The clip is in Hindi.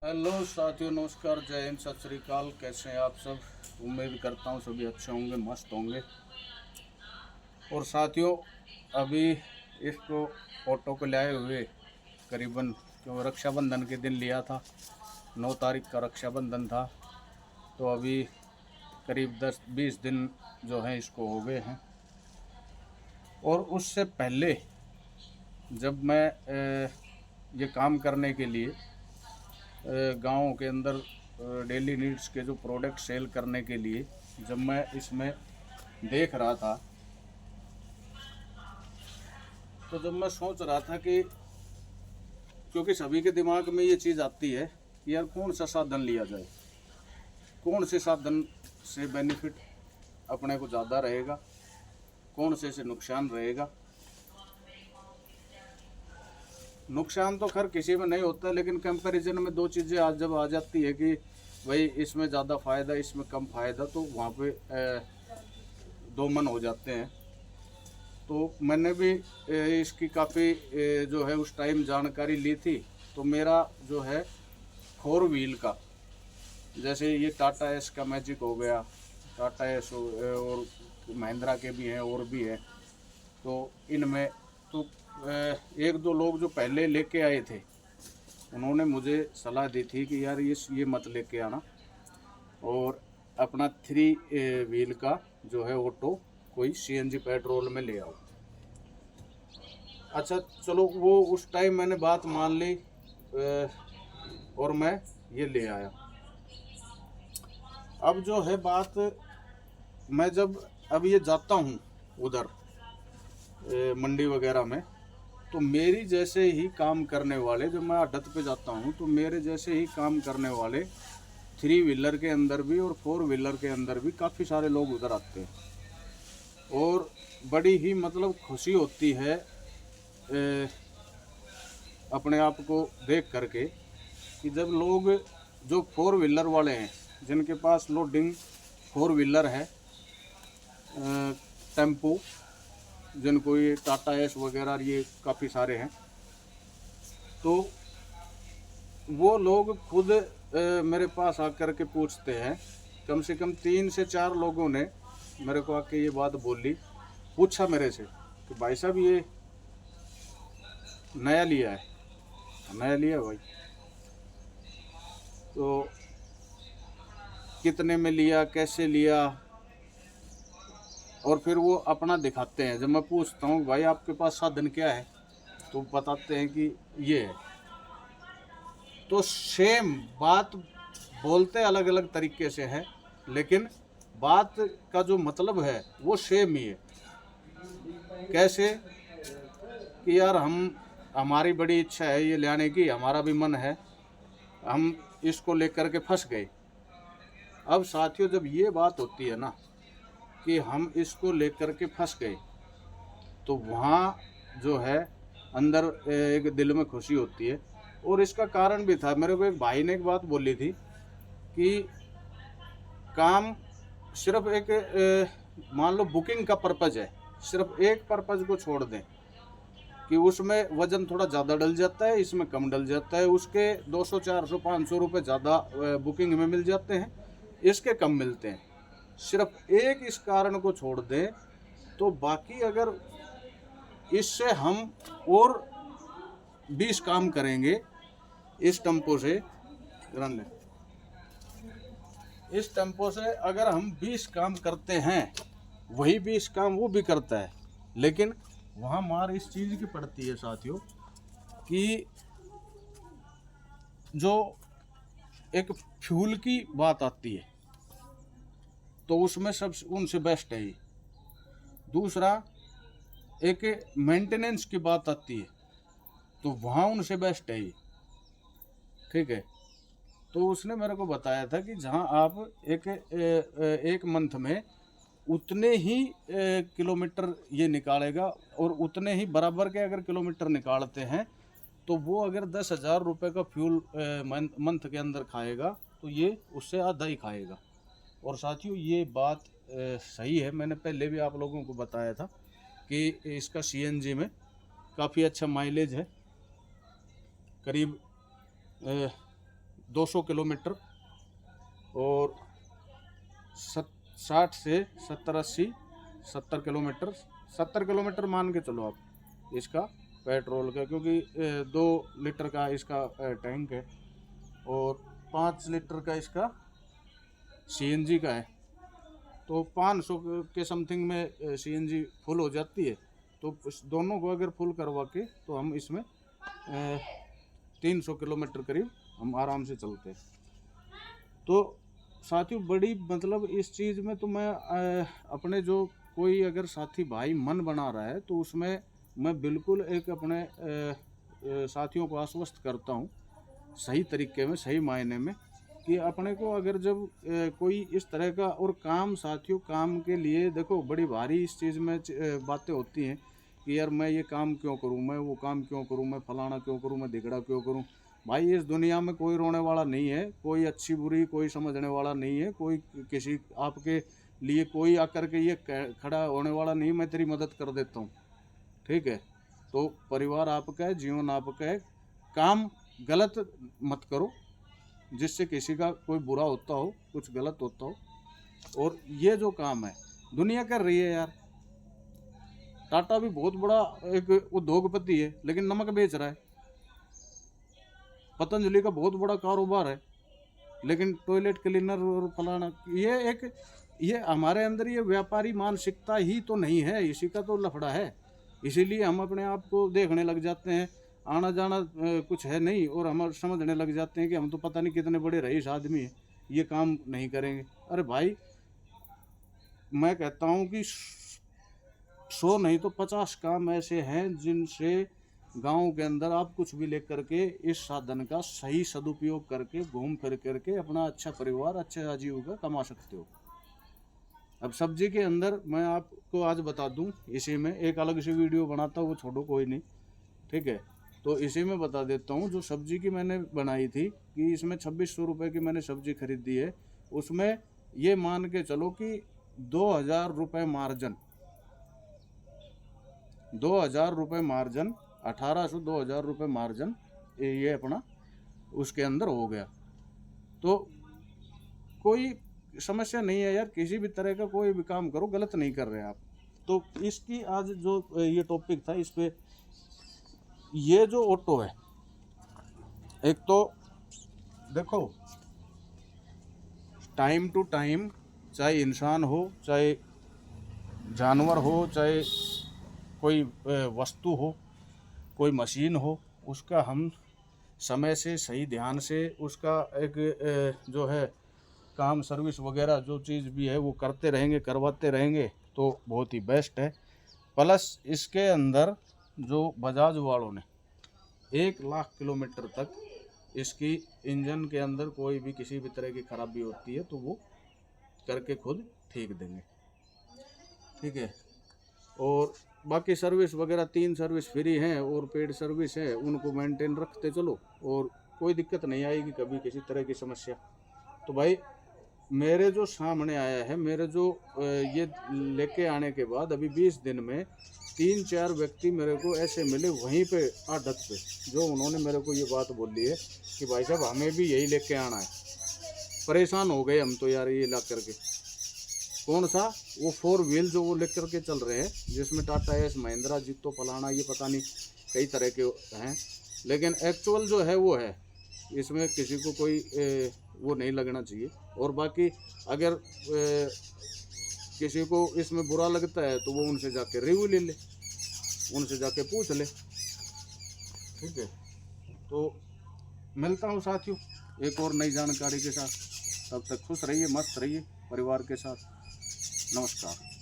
हेलो साथियों, नमस्कार, जय हिंद, सत श्री अकाल। कैसे हैं आप सब? उम्मीद करता हूँ सभी अच्छे होंगे, मस्त होंगे। और साथियों, अभी इसको ऑटो को लाए हुए करीबन जो रक्षाबंधन के दिन लिया था, 9 तारीख का रक्षाबंधन था। तो अभी करीब 10-20 दिन जो हैं इसको हो गए हैं। और उससे पहले जब मैं ये काम करने के लिए गाँव के अंदर डेली नीड्स के जो प्रोडक्ट सेल करने के लिए जब मैं इसमें देख रहा था, तो जब मैं सोच रहा था कि क्योंकि सभी के दिमाग में ये चीज़ आती है कि यार कौन सा साधन लिया जाए, कौन से साधन से बेनिफिट अपने को ज़्यादा रहेगा, कौन से नुकसान रहेगा। नुकसान तो खैर किसी में नहीं होता, लेकिन कंपैरिजन में दो चीज़ें आज जब आ जाती है कि भाई इसमें ज़्यादा फ़ायदा, इसमें कम फ़ायदा, तो वहाँ पे दो मन हो जाते हैं। तो मैंने भी इसकी काफ़ी जो है उस टाइम जानकारी ली थी। तो मेरा जो है 4 व्हील का, जैसे ये टाटा एस का मैजिक हो गया, टाटा एस और महिंद्रा के भी हैं और भी हैं। तो इनमें तो एक दो लोग जो पहले लेके आए थे, उन्होंने मुझे सलाह दी थी कि यार ये मत लेके आना, और अपना 3 व्हील का जो है ऑटो कोई सीएनजी पेट्रोल में ले आओ। अच्छा चलो, वो उस टाइम मैंने बात मान ली और मैं ये ले आया। अब जो है बात, मैं जब अब ये जाता हूँ उधर मंडी वगैरह में, तो मेरी जैसे ही काम करने वाले, जब मैं अड्डत पे जाता हूँ तो मेरे जैसे ही काम करने वाले 3 व्हीलर के अंदर भी और 4 व्हीलर के अंदर भी काफ़ी सारे लोग उधर आते हैं। और बड़ी ही मतलब खुशी होती है अपने आप को देख करके कि जब लोग जो 4 व्हीलर वाले हैं, जिनके पास लोडिंग 4 व्हीलर है, टेम्पो, जिनको ये टाटा एस वगैरह ये काफ़ी सारे हैं, तो वो लोग खुद मेरे पास आकर के पूछते हैं। कम से कम 3 से 4 लोगों ने मेरे को आके ये बात बोली, पूछा मेरे से कि भाई साहब ये नया लिया है, नया लिया भाई, तो कितने में लिया, कैसे लिया, और फिर वो अपना दिखाते हैं। जब मैं पूछता हूँ भाई आपके पास साधन क्या है, तो बताते हैं कि ये है। तो सेम बात बोलते अलग अलग तरीके से है, लेकिन बात का जो मतलब है वो सेम ही है। कैसे कि यार हमारी बड़ी इच्छा है ये लाने की, हमारा भी मन है, हम इसको लेकर के फंस गए। अब साथियों, जब ये बात होती है ना कि हम इसको लेकर के फंस गए, तो वहाँ जो है अंदर एक दिल में खुशी होती है। और इसका कारण भी था, मेरे को एक भाई ने एक बात बोली थी कि काम सिर्फ एक मान लो बुकिंग का पर्पज़ है, सिर्फ एक पर्पज़ को छोड़ दें कि उसमें वज़न थोड़ा ज़्यादा डल जाता है, इसमें कम डल जाता है, उसके 200 400 500 रुपये ज़्यादा बुकिंग में मिल जाते हैं, इसके कम मिलते हैं। सिर्फ एक इस कारण को छोड़ दें, तो बाकी अगर इससे हम और 20 काम करेंगे इस टेम्पो से, रन लें, इस टेम्पो से अगर हम 20 काम करते हैं, वही 20 काम वो भी करता है, लेकिन वहाँ मार इस चीज़ की पड़ती है साथियों कि जो एक फ्यूल की बात आती है, तो उसमें सब उनसे बेस्ट है ही। दूसरा, एक मेंटेनेंस की बात आती है, तो वहाँ उनसे बेस्ट है ही। ठीक है, तो उसने मेरे को बताया था कि जहाँ आप एक मंथ में उतने ही किलोमीटर ये निकालेगा, और उतने ही बराबर के अगर किलोमीटर निकालते हैं, तो वो अगर 10,000 रुपये का फ्यूल मंथ के अंदर खाएगा, तो ये उससे आधा ही खाएगा। और साथियों, ये बात सही है। मैंने पहले भी आप लोगों को बताया था कि इसका सीएनजी में काफ़ी अच्छा माइलेज है, करीब 200 किलोमीटर और 60 से 70 किलोमीटर 70 किलोमीटर मान के चलो आप इसका पेट्रोल का, क्योंकि 2 लीटर का इसका टैंक है और 5 लीटर का इसका सीएनजी का है। तो 500 के समथिंग में सीएनजी फुल हो जाती है। तो दोनों को अगर फुल करवा के तो हम इसमें 300 किलोमीटर करीब हम आराम से चलते हैं। तो साथियों बड़ी मतलब इस चीज़ में तो मैं अपने जो कोई अगर साथी भाई मन बना रहा है तो उसमें मैं बिल्कुल एक अपने साथियों को आश्वस्त करता हूँ सही तरीके में, सही मायने में, कि अपने को अगर जब कोई इस तरह का और काम, साथियों काम के लिए देखो बड़ी भारी इस चीज़ में बातें होती हैं कि यार मैं ये काम क्यों करूं, मैं वो काम क्यों करूं, मैं फलाना क्यों करूं, मैं धिगड़ा क्यों करूं। भाई इस दुनिया में कोई रोने वाला नहीं है, कोई अच्छी बुरी कोई समझने वाला नहीं है, कोई किसी आपके लिए कोई आकर के ये खड़ा होने वाला नहीं, मैं तेरी मदद कर देता हूँ, ठीक है। तो परिवार आपका है, जीवन आपका है, काम गलत मत करो जिससे किसी का कोई बुरा होता हो, कुछ गलत होता हो। और ये जो काम है दुनिया कर रही है यार, टाटा भी बहुत बड़ा एक उद्योगपति है लेकिन नमक बेच रहा है, पतंजलि का बहुत बड़ा कारोबार है लेकिन टॉयलेट क्लीनर और फलाना, ये हमारे अंदर ये व्यापारी मानसिकता ही तो नहीं है, इसी का तो लफड़ा है। इसीलिए हम अपने आप को देखने लग जाते हैं, आना जाना कुछ है नहीं, और हम समझने लग जाते हैं कि हम तो पता नहीं कितने बड़े रईस आदमी हैं, ये काम नहीं करेंगे। अरे भाई मैं कहता हूँ कि 100 नहीं तो 50 काम ऐसे हैं जिनसे गांव के अंदर आप कुछ भी लेकर के इस साधन का सही सदुपयोग करके घूम फिर करके अपना अच्छा परिवार, अच्छा आजीविका कमा सकते हो। अब सब्जी के अंदर मैं आपको आज बता दूं, इसी में एक अलग सी वीडियो बनाता हूँ, वो छोड़ो कोई नहीं, ठीक है। तो इसी में बता देता हूँ, जो सब्जी की मैंने बनाई थी कि इसमें 2600 रुपये की मैंने सब्जी खरीदी है, उसमें ये मान के चलो कि 2000 रुपये मार्जिन, 2000 रुपये मार्जिन, 1800 2000 रुपये मार्जिन ये अपना उसके अंदर हो गया। तो कोई समस्या नहीं है यार, किसी भी तरह का कोई भी काम करो, गलत नहीं कर रहे आप। तो इसकी आज जो ये टॉपिक था, इस पे ये जो ऑटो है, एक तो देखो टाइम टू टाइम, चाहे इंसान हो, चाहे जानवर हो, चाहे कोई वस्तु हो, कोई मशीन हो, उसका हम समय से सही ध्यान से उसका एक जो है काम, सर्विस वगैरह जो चीज़ भी है वो करते रहेंगे, करवाते रहेंगे तो बहुत ही बेस्ट है। प्लस इसके अंदर जो बजाज वालों ने 1 लाख किलोमीटर तक इसकी इंजन के अंदर कोई भी किसी भी तरह की खराबी होती है तो वो करके खुद ठीक देंगे, ठीक है। और बाकी सर्विस वगैरह 3 सर्विस फ्री हैं और पेड सर्विस है, उनको मेंटेन रखते चलो और कोई दिक्कत नहीं आएगी कभी किसी तरह की समस्या। तो भाई मेरे जो सामने आया है, मेरे जो ये लेके आने के बाद अभी 20 दिन में 3-4 व्यक्ति मेरे को ऐसे मिले वहीं पे आदत पे, जो उन्होंने मेरे को ये बात बोली है कि भाई साहब हमें भी यही लेके आना है, परेशान हो गए हम तो यार ये ला करके। कौन सा? वो 4 व्हील जो वो लेकर के चल रहे हैं, जिसमें टाटा एस, महिंद्रा, जितो, फलाना, ये पता नहीं कई तरह के हैं, लेकिन एक्चुअल जो है वो है, इसमें किसी को कोई वो नहीं लगना चाहिए। और बाकी अगर किसी को इसमें बुरा लगता है तो वो उनसे जाके रिव्यू ले ले, उनसे जाके पूछ ले, ठीक है। तो मिलता हूँ साथियों एक और नई जानकारी के साथ, तब तक खुश रहिए, मस्त रहिए परिवार के साथ। नमस्कार।